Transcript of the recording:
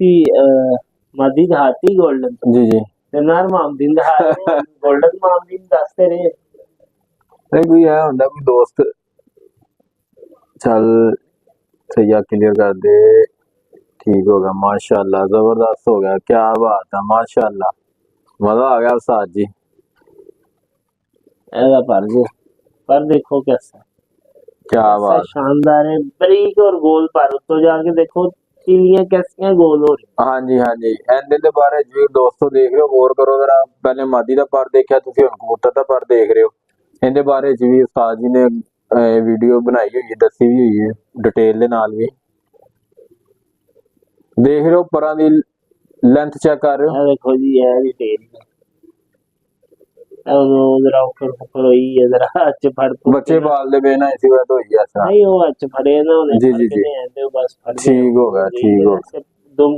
सी मादी दहाती golden जी जी ते नार मामदीन दहा गोल्डन मामदीन दसते रहे। नहीं कोई है होंगे कोई दोस्त चल सही क्लियर कर दे ठीक हो गया माशाल्लाह जबरदस्त हो गया क्या बात है माशाल्लाह मजा आ गया उस्ताद जी ऐसा पर देखो कैसा क्या ऐसा बात शानदार है बरीक और गोल पर तो जाके देखो चिड़ियां कैसी गोल हो रही। हाँ जी एंडे दे बारे जी दोस्तों देख रहे हो गौर करो जरा पहले मादी का पर देखा तुसी हुण कबूतर का पर देख रहे हो इनके बारे च भी उस्ताद जी ने वीडियो बनाई हुई है दसी भी हुई है डिटेल दे नाल भी देख रहे हो परां दी लेंथ चेक कर रहे हो देखो जी है डिटेल जरा उखड़ फुखड़ हुई है जरा अच्छे फड़ बच्चे पाल दे बेना इसी वजह तो हुई ऐसा नहीं वो अच्छे फड़े ना उन्हें जी फड़ जी के जी नहीं आते बस फड़ ठीक हो गया दो